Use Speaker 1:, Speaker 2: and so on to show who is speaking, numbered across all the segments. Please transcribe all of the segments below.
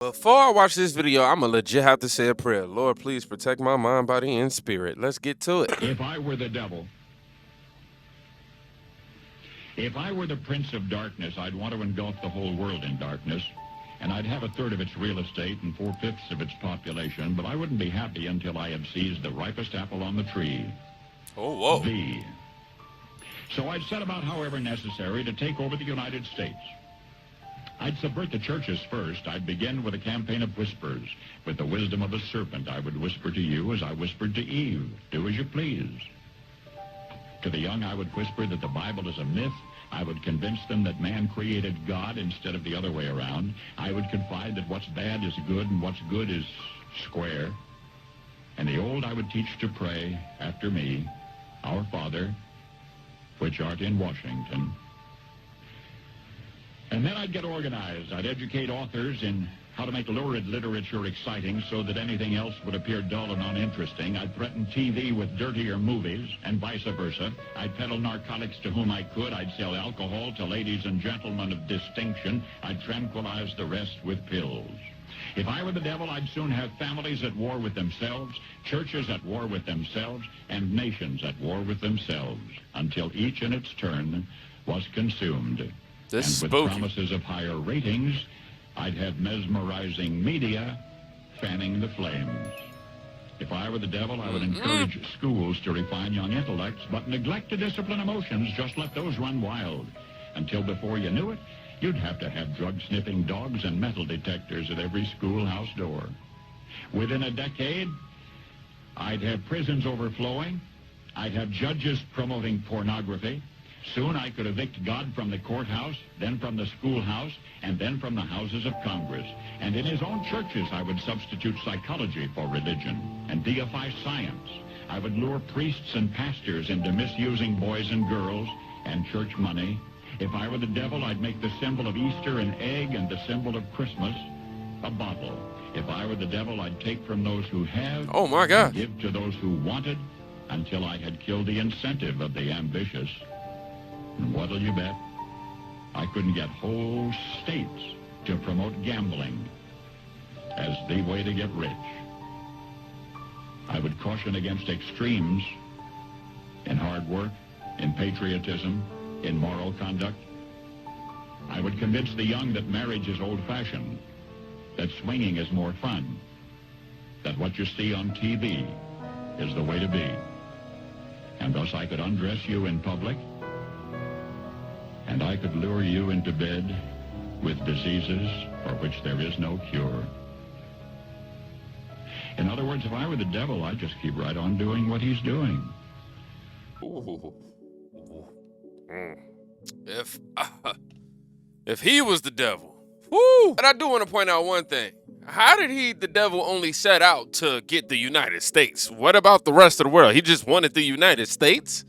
Speaker 1: Before I watch this video, I'ma legit have to say a prayer. Lord, please protect my mind, body, and spirit. Let's get to it.
Speaker 2: If I were the devil, if I were the prince of darkness, I'd want to engulf the whole world in darkness, and I'd have a third of its real estate and 4/5 of its population, but I wouldn't be happy until I had seized the ripest apple on the tree.
Speaker 1: Oh, whoa.
Speaker 2: V. So I'd set about, however necessary, to take over the United States. I'd subvert the churches first. I'd begin with a campaign of whispers. With the wisdom of a serpent, I would whisper to you as I whispered to Eve, do as you please. To the young, I would whisper that the Bible is a myth. I would convince them that man created God instead of the other way around. I would confide that what's bad is good and what's good is square. And the old I would teach to pray after me, Our Father, which art in Washington. And then I'd get organized. I'd educate authors in how to make lurid literature exciting so that anything else would appear dull and uninteresting. I'd threaten TV with dirtier movies and vice versa. I'd peddle narcotics to whom I could. I'd sell alcohol to ladies and gentlemen of distinction. I'd tranquilize the rest with pills. If I were the devil, I'd soon have families at war with themselves, churches at war with themselves, and nations at war with themselves, until each in its turn was consumed.
Speaker 1: This
Speaker 2: and with promises of higher ratings, I'd have mesmerizing media fanning the flames. If I were the devil, I would encourage schools to refine young intellects, but neglect to discipline emotions. Just let those run wild. Until before you knew it, you'd have to have drug-sniffing dogs and metal detectors at every schoolhouse door. Within a decade, I'd have prisons overflowing. I'd have judges promoting pornography. Soon I could evict God from the courthouse, then from the schoolhouse, and then from the houses of Congress. And in his own churches, I would substitute psychology for religion and deify science. I would lure priests and pastors into misusing boys and girls and church money. If I were the devil, I'd make the symbol of Easter an egg and the symbol of Christmas a bottle. If I were the devil, I'd take from those who have
Speaker 1: Oh, my God.
Speaker 2: and give to those who wanted until I had killed the incentive of the ambitious. And what'll you bet? I couldn't get whole states to promote gambling as the way to get rich. I would caution against extremes in hard work, in patriotism, in moral conduct. I would convince the young that marriage is old-fashioned, that swinging is more fun, that what you see on TV is the way to be. And thus I could undress you in public, and I could lure you into bed with diseases for which there is no cure. In other words, if I were the devil, I'd just keep right on doing what he's doing.
Speaker 1: Ooh. If he was the devil, woo! And I do want to point out one thing. How did the devil, only set out to get the United States? What about the rest of the world? He just wanted the United States?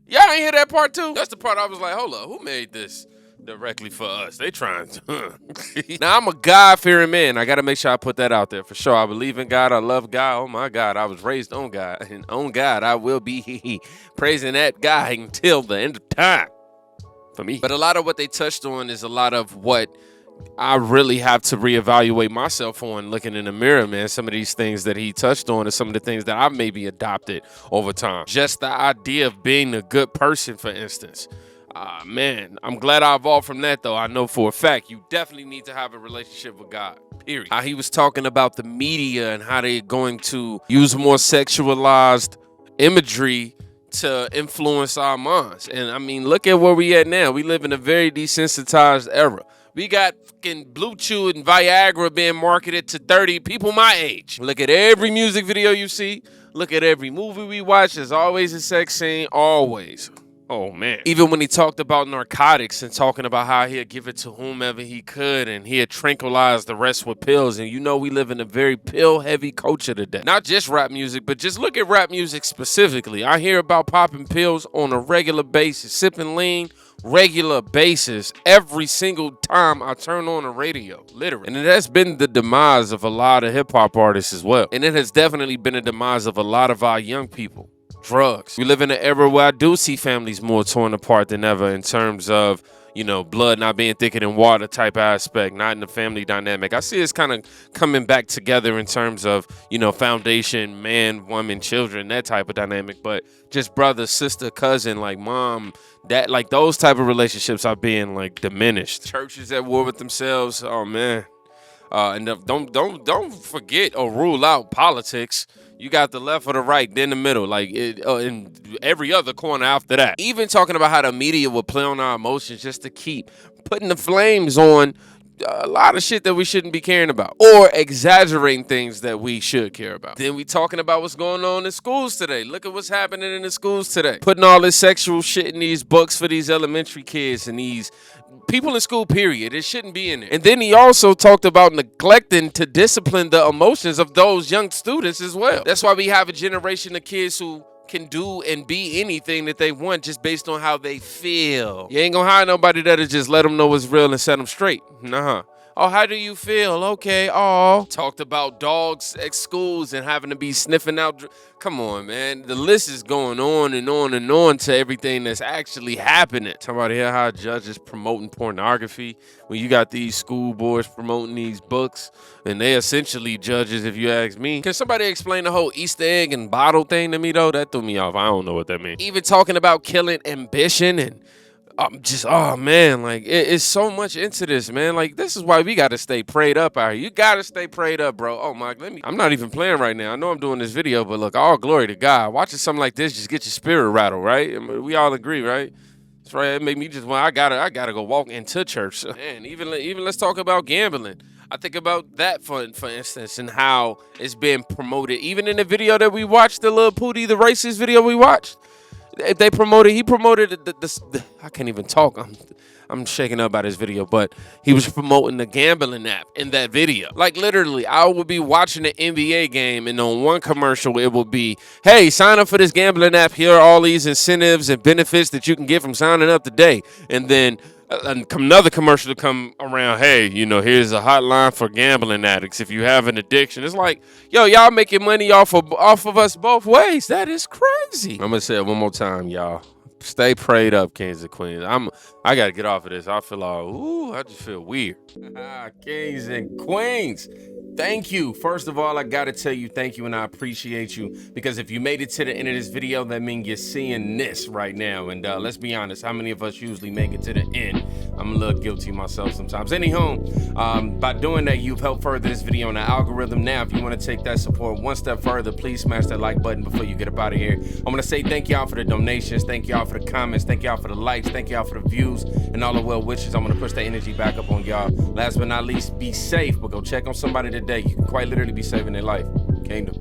Speaker 1: Y'all ain't hear that part too? That's the part I was like, hold up, who made this directly for us? They trying to. Now, I'm a God-fearing man. I got to make sure I put that out there for sure. I believe in God. I love God. Oh, my God. I was raised on God. And on God, I will be praising that God until the end of time for me. But a lot of what they touched on is a lot of what I really have to reevaluate myself on, looking in the mirror, man. Some of these things that he touched on are some of the things that I've maybe adopted over time. Just the idea of being a good person, for instance. Man, I'm glad I evolved from that, though. I know for a fact you definitely need to have a relationship with God, period. How he was talking about the media and how they're going to use more sexualized imagery to influence our minds. And I mean, look at where we at now. We live in a very desensitized era. We got fucking Blue Chew and Viagra being marketed to 30 people my age. Look at every music video you see. Look at every movie we watch. There's always a sex scene. Always. Oh, man. Even when he talked about narcotics and talking about how he'd give it to whomever he could and he'd tranquilize the rest with pills. And you know we live in a very pill-heavy culture today. Not just rap music, but just look at rap music specifically. I hear about popping pills on a regular basis, sipping lean, regular basis, every single time I turn on the radio, literally. And it has been the demise of a lot of hip-hop artists as well. And it has definitely been a demise of a lot of our young people. Drugs. We live in an era where I do see families more torn apart than ever in terms of, you know, blood not being thicker than water type aspect, not in the family dynamic. I see it's kind of coming back together in terms of, you know, foundation, man, woman, children, that type of dynamic. But just brother, sister, cousin, like mom, dad, like those type of relationships are being like diminished. Churches at war with themselves. Oh man. And don't forget or rule out politics. You got the left or the right, then the middle, like in every other corner after that. Even talking about how the media will play on our emotions just to keep putting the flames on a lot of shit that we shouldn't be caring about, or exaggerating things that we should care about. Then we talking about what's going on in schools today. Look at what's happening in the schools today. Putting all this sexual shit in these books for these elementary kids and these people in school, period. It shouldn't be in there. And then he also talked about neglecting to discipline the emotions of those young students as well. That's why we have a generation of kids who can do and be anything that they want just based on how they feel. You ain't gonna hire nobody that'll just let them know what's real and set them straight. Nah. Oh, how do you feel? Okay. Oh, talked about dogs at schools and having to be sniffing out. Come on, man. The list is going on and on and on to everything that's actually happening. Talk about here how judges promoting pornography when you got these school boards promoting these books and they essentially judges, if you ask me. Can somebody explain the whole Easter egg and bottle thing to me though? That threw me off. I don't know what that means. Even talking about killing ambition and just, oh man, like it's so much into this, man. Like this is why we gotta stay prayed up out here. You gotta stay prayed up, bro. Oh my, I'm not even playing right now. I know I'm doing this video, but look, all glory to God. Watching something like this just get your spirit rattled, right? I mean, we all agree, right? That's right. It made me just, well, I gotta go walk into church. Man, even let's talk about gambling. I think about that for instance, and how it's been promoted. Even in the video that we watched, the Lil Pootie, the racist video we watched. He promoted the I can't even talk. I'm shaking up by this video, but he was promoting the gambling app in that video. Like literally, I would be watching an NBA game and on one commercial, it would be, hey, sign up for this gambling app. Here are all these incentives and benefits that you can get from signing up today. And then another commercial to come around, hey, you know, here's a hotline for gambling addicts if you have an addiction. It's like, yo, y'all making money off of us both ways. That is crazy. I'm gonna say it one more time, y'all. Stay prayed up, kings and queens. I gotta get off of this. I feel all, I just feel weird. Kings and queens, thank you. First of all, I gotta tell you thank you and I appreciate you, because if you made it to the end of this video, that means you're seeing this right now. And let's be honest, how many of us usually make it to the end? I'm a little guilty myself sometimes. Anywho, by doing that, you've helped further this video on the algorithm. Now, if you want to take that support one step further, please smash that like button before you get up out of here. I'm gonna say thank y'all for the donations, thank y'all for the comments, thank y'all for the likes, thank y'all for the views and all the well wishes. I'm gonna push that energy back up on y'all. Last but not least, be safe, but go check on somebody today. You can quite literally be saving their life. Kingdom.